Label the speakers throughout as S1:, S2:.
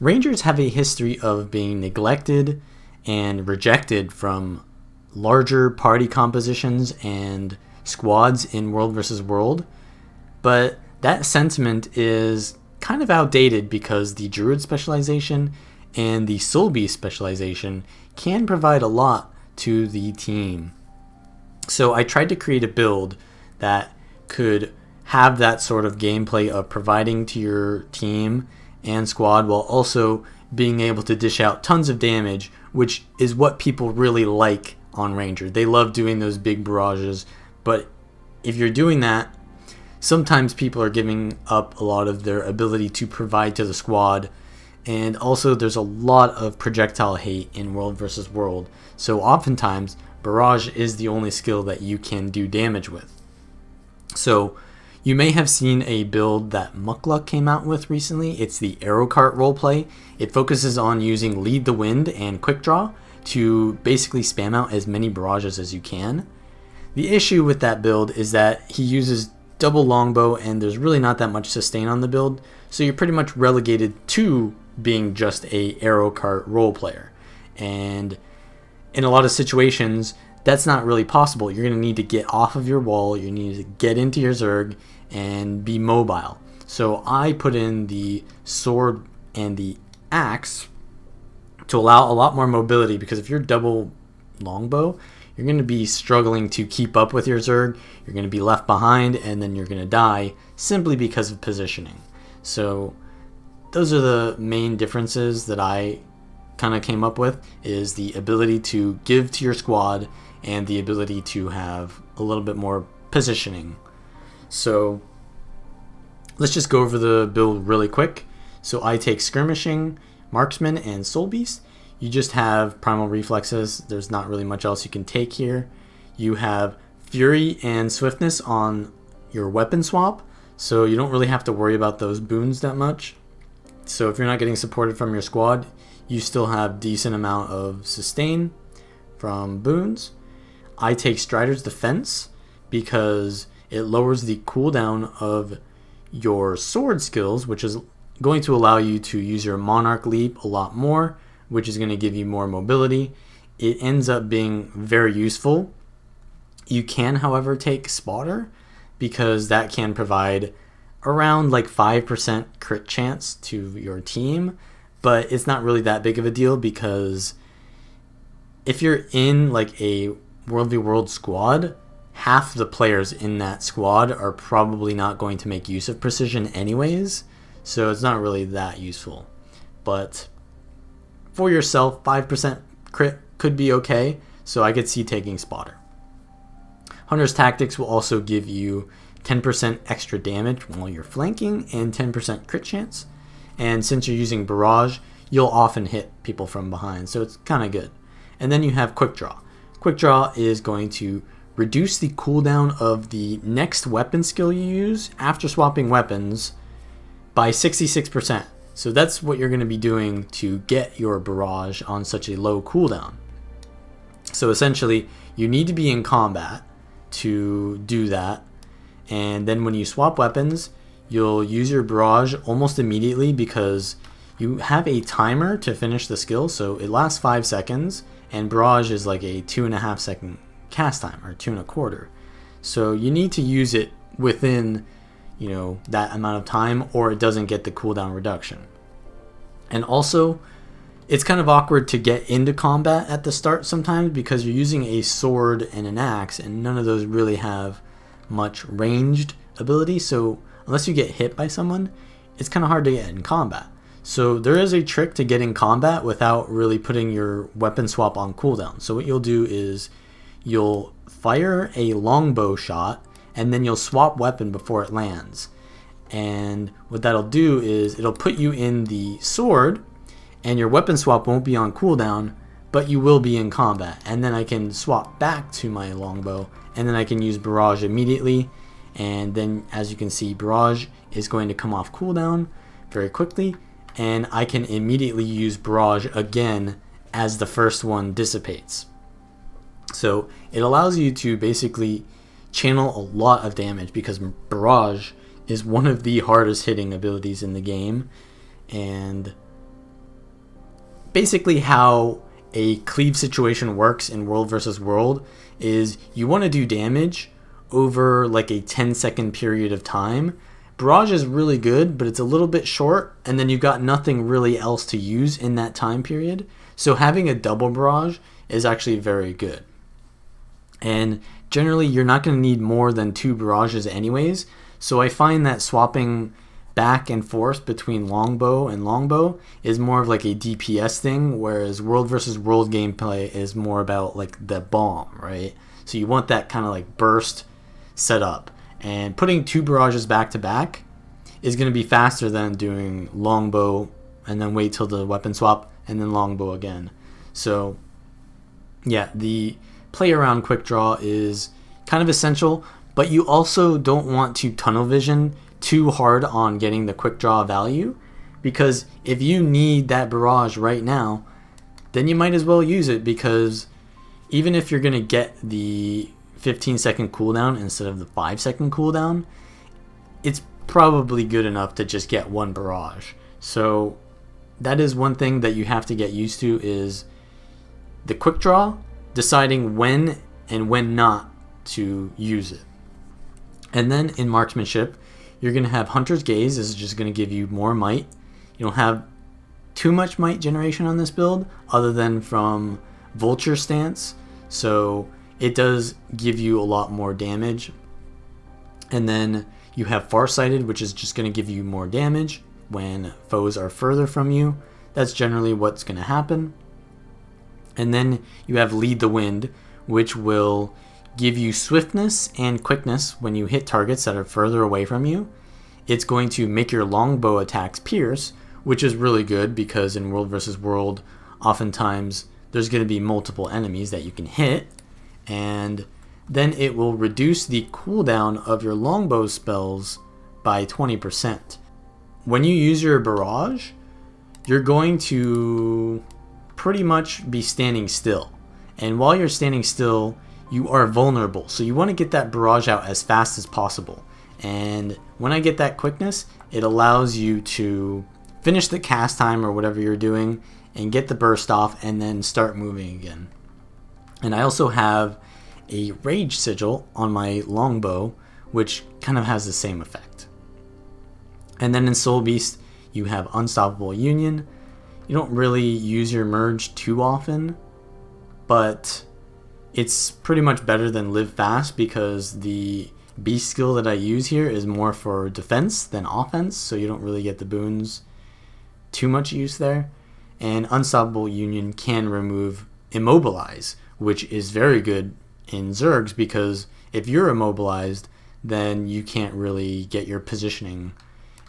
S1: Rangers have a history of being neglected and rejected from larger party compositions and squads in World versus World, but that sentiment is kind of outdated because the Druid specialization and the Soulbeast specialization can provide a lot to the team. So I tried to create a build that could have that sort of gameplay of providing to your team and squad while also being able to dish out tons of damage, which is what people really like on Ranger. They love doing those big barrages, but if you're doing that, sometimes people are giving up a lot of their ability to provide to the squad, and also there's a lot of projectile hate in World versus World, so oftentimes barrage is the only skill that you can do damage with. So you may have seen a build that Mukluk came out with recently. It's the Arrow Cart roleplay. It focuses on using Lead the Wind and Quick Draw to basically spam out as many barrages as you can. The issue with that build is that he uses double Longbow and there's really not that much sustain on the build, so you're pretty much relegated to being just a Arrow Cart role player. And in a lot of situations, that's not really possible. You're going to need to get off of your wall, you need to get into your Zerg and be mobile. So I put in the sword and the axe to allow a lot more mobility, because if you're double Longbow, you're going to be struggling to keep up with your Zerg, you're going to be left behind, and then you're going to die simply because of positioning. So those are the main differences that I kind of came up with, is the ability to give to your squad and the ability to have a little bit more positioning. So let's just go over the build really quick. So I take Skirmishing, Marksman, and Soulbeast. You just have Primal Reflexes. There's not really much else you can take here. You have Fury and Swiftness on your weapon swap, so you don't really have to worry about those boons that much. So if you're not getting supported from your squad, you still have decent amount of sustain from boons. I take Strider's Defense because it lowers the cooldown of your sword skills, which is going to allow you to use your Monarch Leap a lot more, which is going to give you more mobility. It ends up being very useful. You can, however, take Spotter because that can provide around like 5% crit chance to your team, but it's not really that big of a deal because if you're in like a World v World squad, half the players in that squad are probably not going to make use of precision anyways, so it's not really that useful. But for yourself, 5% crit could be okay, so I could see taking Spotter. Hunter's Tactics will also give you 10% extra damage while you're flanking and 10% crit chance, and since you're using Barrage, you'll often hit people from behind, so it's kind of good. And then you have Quick Draw. Quick Draw is going to reduce the cooldown of the next weapon skill you use after swapping weapons by 66%. So that's what you're going to be doing to get your barrage on such a low cooldown. So essentially, you need to be in combat to do that. And then when you swap weapons, you'll use your barrage almost immediately because you have a timer to finish the skill. So it lasts 5 seconds, and barrage is like a 2.5 second cast time, or 2.25. So you need to use it within, that amount of time, or it doesn't get the cooldown reduction. And also, it's kind of awkward to get into combat at the start sometimes because you're using a sword and an axe, and none of those really have much ranged ability. So unless you get hit by someone, it's kind of hard to get in combat. So there is a trick to get in combat without really putting your weapon swap on cooldown. So what you'll do is you'll fire a longbow shot and then you'll swap weapon before it lands. And what that'll do is it'll put you in the sword and your weapon swap won't be on cooldown, but you will be in combat. And then I can swap back to my longbow and then I can use barrage immediately. And then as you can see, barrage is going to come off cooldown very quickly, and I can immediately use barrage again as the first one dissipates. So it allows you to basically channel a lot of damage because barrage is one of the hardest hitting abilities in the game, and basically how a cleave situation works in World versus World. Is you want to do damage over like a 10-second period of time. Barrage is really good, but it's a little bit short, and then you've got nothing really else to use in that time period. So having a double barrage is actually very good. And generally, you're not going to need more than 2 barrages anyways. So I find that swapping back and forth between Longbow and Longbow is more of like a DPS thing, whereas World versus World gameplay is more about like the bomb, right? So you want that kind of like burst setup. And putting 2 barrages back to back is going to be faster than doing Longbow and then wait till the weapon swap and then Longbow again. So yeah, the play around quick draw is kind of essential, but you also don't want to tunnel vision too hard on getting the quick draw value, because if you need that barrage right now, then you might as well use it, because even if you're going to get the 15-second cooldown instead of the 5-second cooldown, it's probably good enough to just get 1 barrage. So that is one thing that you have to get used to, is the quick draw, deciding when and when not to use it. And then in marksmanship, you're going to have Hunter's Gaze. This is just going to give you more might. You don't have too much might generation on this build other than from Vulture Stance, so it does give you a lot more damage. And then you have Farsighted, which is just going to give you more damage when foes are further from you. That's generally what's going to happen. And then you have Lead the Wind, which will give you swiftness and quickness when you hit targets that are further away from you. It's going to make your longbow attacks pierce, which is really good because in World versus World, oftentimes there's going to be multiple enemies that you can hit. And then it will reduce the cooldown of your longbow spells by 20%. When you use your barrage, you're going to pretty much be standing still. And while you're standing still, you are vulnerable. So you want to get that barrage out as fast as possible. And when I get that quickness, it allows you to finish the cast time or whatever you're doing and get the burst off and then start moving again. And I also have a Rage Sigil on my longbow, which kind of has the same effect. And then in Soulbeast, you have Unstoppable Union. You don't really use your merge too often, but it's pretty much better than Live Fast because the beast skill that I use here is more for defense than offense, so you don't really get the boons too much use there. And Unstoppable Union can remove Immobilize, which is very good in Zergs, because if you're immobilized, then you can't really get your positioning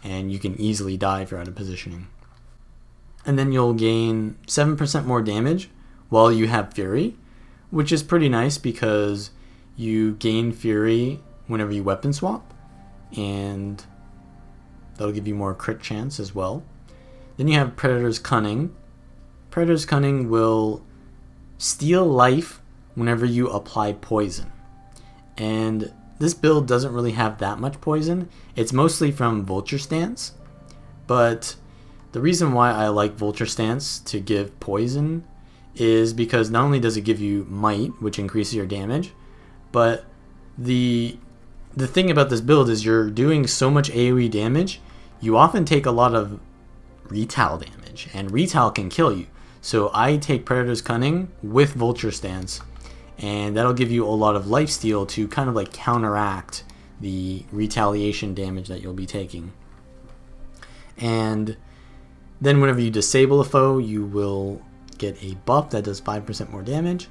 S1: and you can easily die if you're out of positioning. And then you'll gain 7% more damage while you have Fury, which is pretty nice because you gain Fury whenever you weapon swap, and that'll give you more crit chance as well. Then you have Predator's Cunning. Predator's Cunning will steal life whenever you apply poison. And this build doesn't really have that much poison. It's mostly from Vulture Stance, but the reason why I like Vulture Stance to give poison is because not only does it give you might, which increases your damage, but the thing about this build is you're doing so much AoE damage, you often take a lot of retail damage, and retail can kill you. So I take Predator's Cunning with Vulture Stance, and that'll give you a lot of lifesteal to kind of like counteract the retaliation damage that you'll be taking. And then whenever you disable a foe, you will get a buff that does 5% more damage.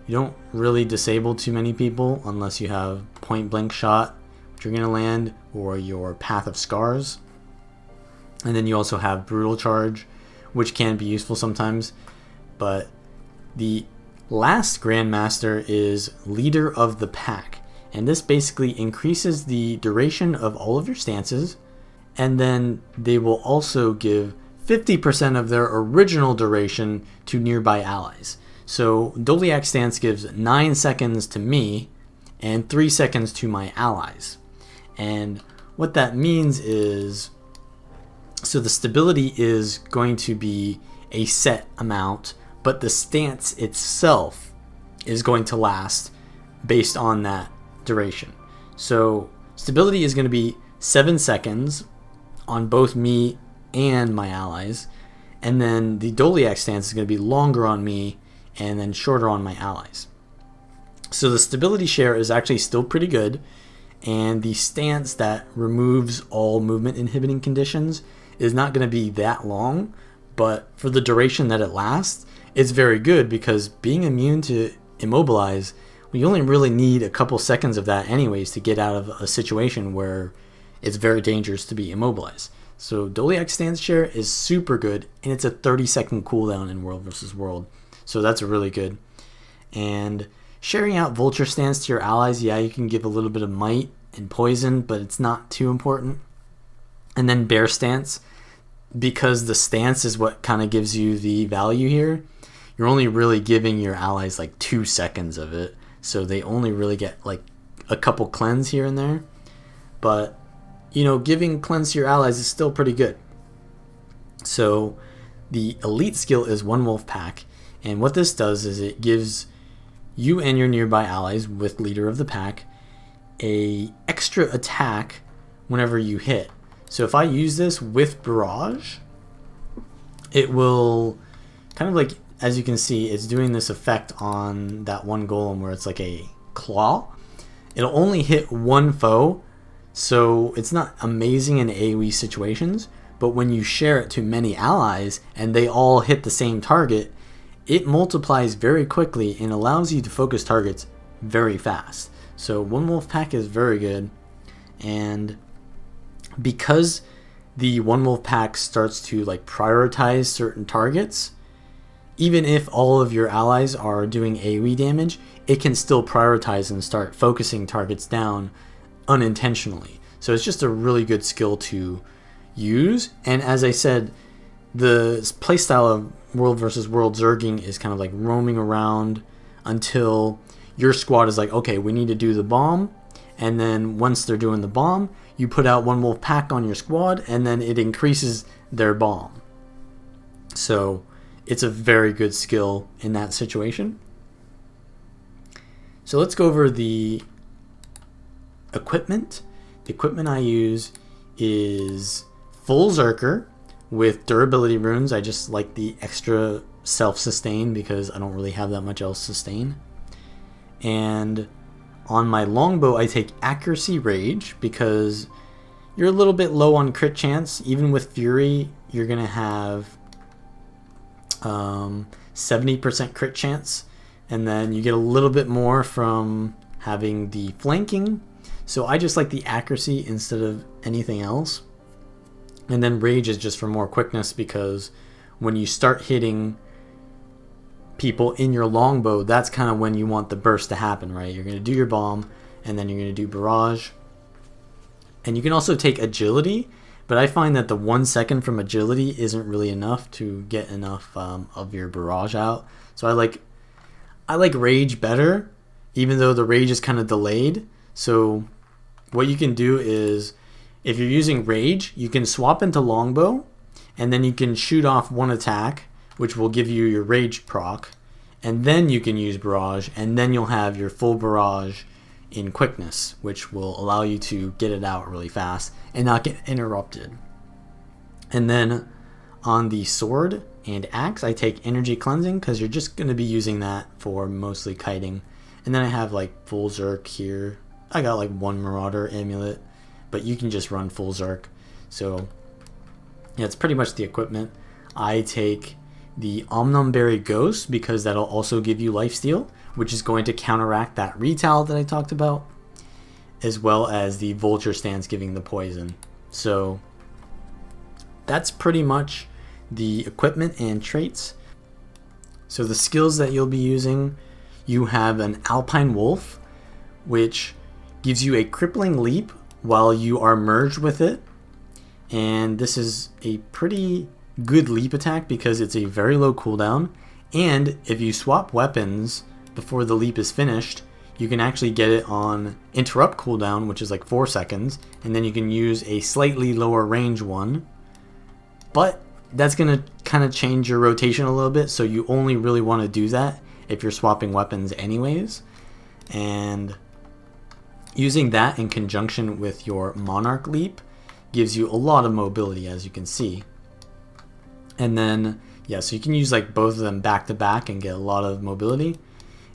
S1: You don't really disable too many people unless you have Point Blank Shot, which you're going to land, or your Path of Scars. And then you also have Brutal Charge, which can be useful sometimes. But the last Grandmaster is Leader of the Pack, and this basically increases the duration of all of your stances, and then they will also give 50% of their original duration to nearby allies. So Doliac Stance gives 9 seconds to me and 3 seconds to my allies. And what that means is, so the stability is going to be a set amount, but the stance itself is going to last based on that duration. So stability is going to be 7 seconds on both me and my allies, and then the Doliac stance is going to be longer on me and then shorter on my allies. So the stability share is actually still pretty good, and the stance that removes all movement inhibiting conditions is not going to be that long, but for the duration that it lasts, it's very good, because being immune to immobilize, we only really need a couple seconds of that anyways to get out of a situation where it's very dangerous to be immobilized. So Doliac stance share is super good, and it's a 30-second cooldown in World vs. World, so that's really good. And sharing out Vulture stance to your allies, yeah, you can give a little bit of might and poison, but it's not too important. And then Bear stance, because the stance is what kind of gives you the value here, you're only really giving your allies like 2 seconds of it, so they only really get like a couple cleanse here and there. But you know, giving cleanse to your allies is still pretty good. So the elite skill is One Wolf Pack, and what this does is it gives you and your nearby allies with leader of the pack a extra attack whenever you hit. So if I use this with Barrage, it will kind of like, as you can see, it's doing this effect on that one golem where it's like a claw. It'll only hit one foe, so it's not amazing in AoE situations, but when you share it to many allies and they all hit the same target, it multiplies very quickly and allows you to focus targets very fast. So One Wolf Pack is very good, and because the One Wolf Pack starts to like prioritize certain targets, even if all of your allies are doing AoE damage, it can still prioritize and start focusing targets down unintentionally. So it's just a really good skill to use. And as I said, the playstyle of World vs. World Zerging is kind of like roaming around until your squad is like, okay, we need to do the bomb. And then once they're doing the bomb, you put out One Wolf Pack on your squad, and then it increases their bomb. So it's a very good skill in that situation. So let's go over the equipment. The equipment I use is full Berserker with durability runes. I just like the extra self-sustain because I don't really have that much else sustain. And on my Longbow, I take accuracy rage because you're a little bit low on crit chance. Even with Fury, you're going to have 70% crit chance, and then you get a little bit more from having the flanking. So I just like the accuracy instead of anything else. And then rage is just for more quickness, because when you start hitting people in your Longbow, that's kind of when you want the burst to happen, right? You're going to do your bomb, and then you're going to do barrage. And you can also take agility, but I find that the 1 second from agility isn't really enough to get enough of your barrage out. So I like rage better, even though the rage is kind of delayed. So what you can do is, if you're using rage, you can swap into Longbow, and then you can shoot off one attack, which will give you your rage proc, and then you can use barrage, and then you'll have your full barrage in quickness, which will allow you to get it out really fast and not get interrupted. And then on the sword and axe, I take energy cleansing because you're just going to be using that for mostly kiting. And then I have like full Zerg here. I got like one Marauder amulet, but you can just run full Zerg. So yeah, it's pretty much the equipment. I take the Omnumberry Ghost because that'll also give you lifesteal, which is going to counteract that retal that I talked about, as well as the Vulture stance giving the poison. So that's pretty much the equipment and traits. So the skills that you'll be using, you have an Alpine Wolf, which gives you a crippling leap while you are merged with it. And this is a pretty good leap attack because it's a very low cooldown. And if you swap weapons before the leap is finished, you can actually get it on interrupt cooldown, which is like 4 seconds, and then you can use a slightly lower range one, but that's going to kind of change your rotation a little bit, so you only really want to do that if you're swapping weapons anyways. And using that in conjunction with your Monarch Leap gives you a lot of mobility, as you can see. And then, yeah, so you can use like both of them back to back and get a lot of mobility.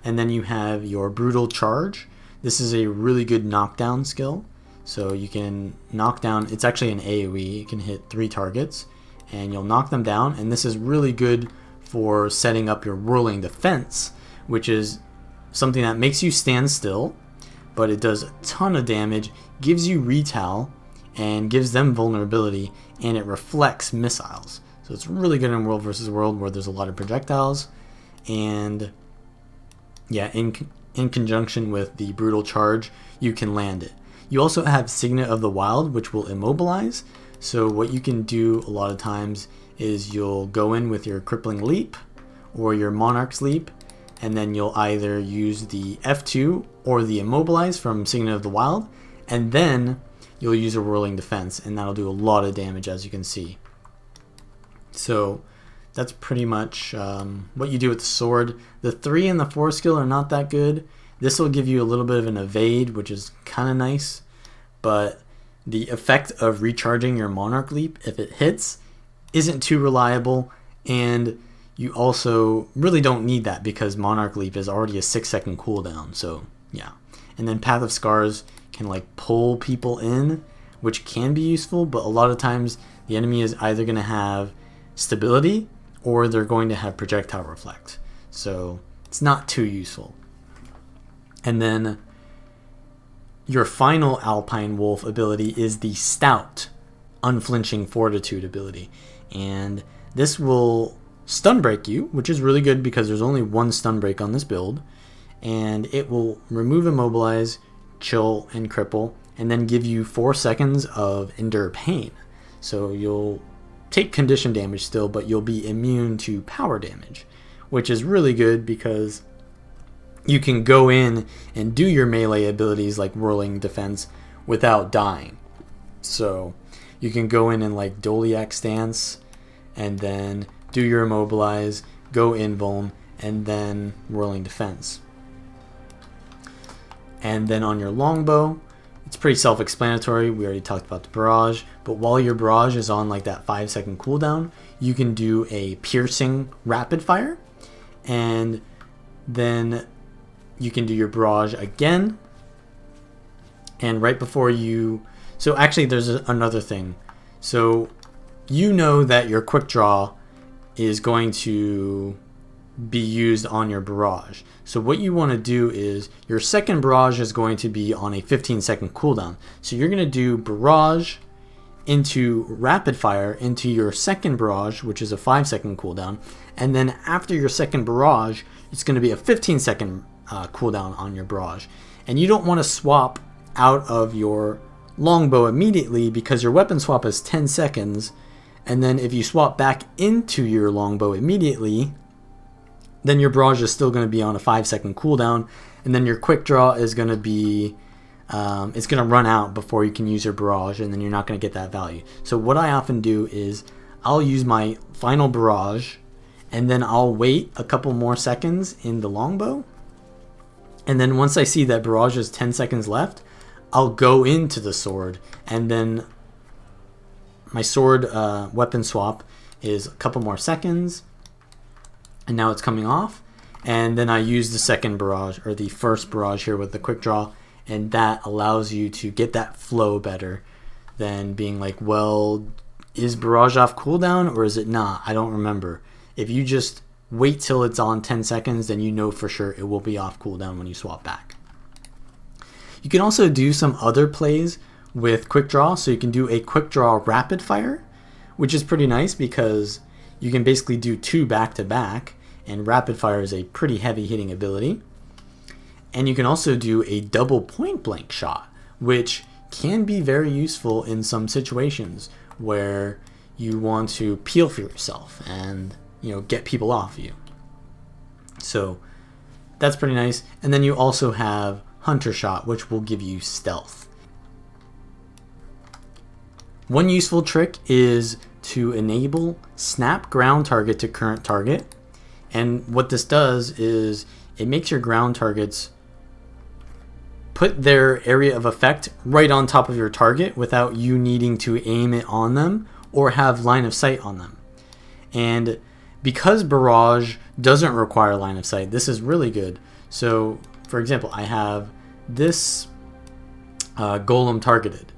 S1: And then you have your Brutal Charge. This is a really good knockdown skill. So you can knock down, it's actually an AoE, you can hit 3 targets and you'll knock them down. And this is really good for setting up your Whirling Defense, which is something that makes you stand still, but it does a ton of damage, gives you retail, and gives them vulnerability, and it reflects missiles. So it's really good in World vs. World where there's a lot of projectiles. And yeah, in conjunction with the Brutal Charge, you can land it. You also have Signet of the Wild, which will immobilize. So what you can do a lot of times is you'll go in with your Crippling Leap or your Monarch's Leap, and then you'll either use the F2 or the Immobilize from Signet of the Wild, and then you'll use a Whirling Defense, and that'll do a lot of damage, as you can see. So that's pretty much what you do with the sword. The 3 and the 4 skill are not that good. This will give you a little bit of an evade, which is kind of nice, but the effect of recharging your Monarch Leap, if it hits, isn't too reliable, and you also really don't need that because Monarch Leap is already a 6-second cooldown, so yeah. And then Path of Scars can like pull people in, which can be useful, but a lot of times the enemy is either going to have stability or they're going to have projectile reflect, so it's not too useful. And then your final Alpine Wolf ability is the Stout Unflinching Fortitude ability, and this will stun break you, which is really good because there's only 1 stun break on this build, and it will remove Immobilize, Chill, and Cripple, and then give you 4 seconds of Endure Pain. So you'll take condition damage still, but you'll be immune to power damage, which is really good because you can go in and do your melee abilities like Whirling Defense without dying. So you can go in and like Doliac Stance, and then do your Immobilize, go Invuln, and then Whirling Defense. And then on your Longbow, it's pretty self-explanatory. We already talked about the Barrage, but while your Barrage is on like that 5-second cooldown, you can do a Piercing Rapid Fire, and then you can do your Barrage again. And right before you... So actually there's another thing. So you know that your Quick Draw is going to be used on your Barrage. So what you want to do is your second Barrage is going to be on a 15-second cooldown. So you're going to do Barrage into Rapid Fire into your second Barrage, which is a 5-second cooldown, and then after your second Barrage, it's going to be a 15-second cooldown on your Barrage. And you don't want to swap out of your Longbow immediately because your weapon swap is 10 seconds, and then if you swap back into your Longbow immediately, then your Barrage is still going to be on a 5-second cooldown, and then your Quick Draw is going to be, it's going to run out before you can use your Barrage, and then you're not going to get that value. So what I often do is I'll use my final Barrage, and then I'll wait a couple more seconds in the Longbow, and then once I see that Barrage is 10 seconds left, I'll go into the sword, and then my sword weapon swap is a couple more seconds, and now it's coming off, and then I use the second Barrage, or the first Barrage here with the Quick Draw, and that allows you to get that flow better than being like, well, is Barrage off cooldown or is it not? I don't remember. If you just wait till it's on 10 seconds, then you know for sure it will be off cooldown when you swap back. You can also do some other plays with Quick Draw, so you can do a Quick Draw Rapid Fire, which is pretty nice because you can basically do 2 back-to-back, and Rapid Fire is a pretty heavy hitting ability. And you can also do a double point blank shot, which can be very useful in some situations where you want to peel for yourself and, you know, get people off you. So that's pretty nice. And then you also have Hunter Shot, which will give you stealth. One useful trick is to enable snap ground target to current target. And what this does is it makes your ground targets put their area of effect right on top of your target without you needing to aim it on them or have line of sight on them. And because barrage doesn't require line of sight, this is really good. So for example, I have this golem targeted.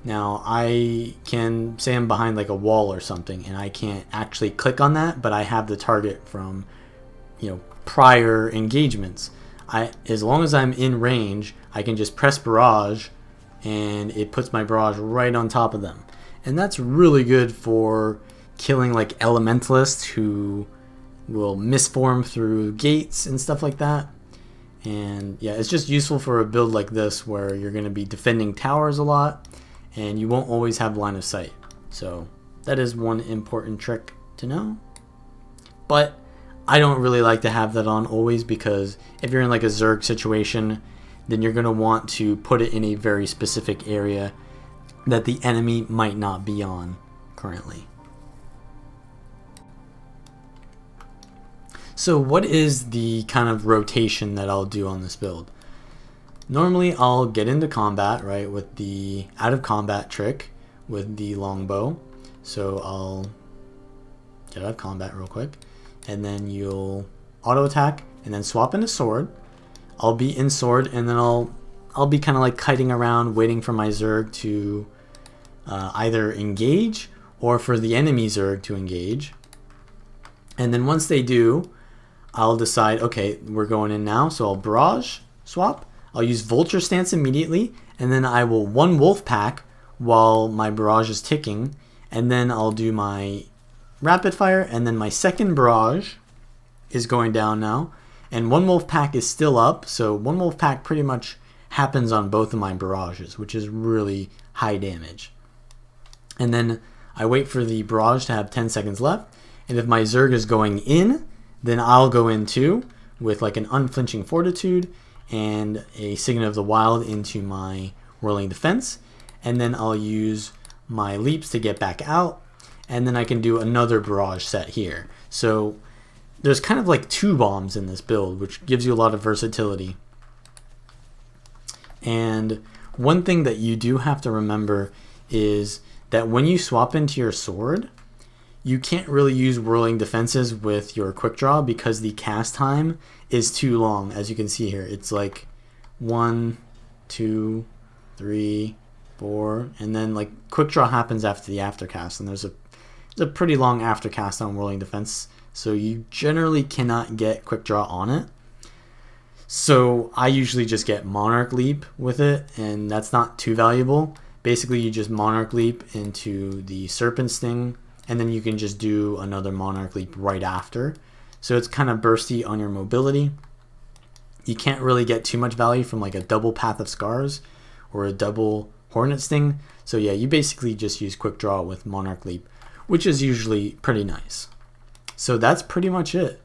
S1: Now I can say I'm behind like a wall or something and I can't actually click on that, but I have the target from, you know, prior engagements. As long as I'm in range, I can just press barrage and it puts my barrage right on top of them. And that's really good for killing like elementalists who will misform through gates and stuff like that. And yeah, it's just useful for a build like this where you're going to be defending towers a lot and you won't always have line of sight. So that is one important trick to know. But I don't really like to have that on always, because if you're in like a Zerg situation, then you're going to want to put it in a very specific area that the enemy might not be on currently. So what is the kind of rotation that I'll do on this build? Normally I'll get into combat, right, with the out of combat trick with the longbow. So I'll get out of combat real quick, and then you'll auto attack and then swap into sword. I'll be in sword, and then I'll be kind of like kiting around waiting for my Zerg to either engage or for the enemy Zerg to engage. And then once they do, I'll decide, okay, we're going in now, so I'll barrage swap. I'll use vulture stance immediately, and then I will one wolf pack while my barrage is ticking, and then I'll do my rapid fire, and then my second barrage is going down now, and one wolf pack is still up, so one wolf pack pretty much happens on both of my barrages, which is really high damage. And then I wait for the barrage to have 10 seconds left, and if my Zerg is going in, then I'll go in too with like an unflinching fortitude and a Signet of the Wild into my whirling defense, and then I'll use my leaps to get back out, and then I can do another barrage set here. So there's kind of like two bombs in this build, which gives you a lot of versatility. And one thing that you do have to remember is that when you swap into your sword, you can't really use whirling defenses with your quick draw because the cast time is too long. As you can see here, it's like 1, 2, 3, 4, and then like quick draw happens after the aftercast, and there's a pretty long aftercast on whirling defense, so you generally cannot get quick draw on it. So I usually just get Monarch Leap with it, and that's not too valuable. Basically you just Monarch Leap into the Serpent Sting, and then you can just do another Monarch Leap right after. So it's kind of bursty on your mobility. You can't really get too much value from like a double Path of Scars or a double Hornet Sting. So yeah, you basically just use quick draw with Monarch Leap, which is usually pretty nice. So that's pretty much it.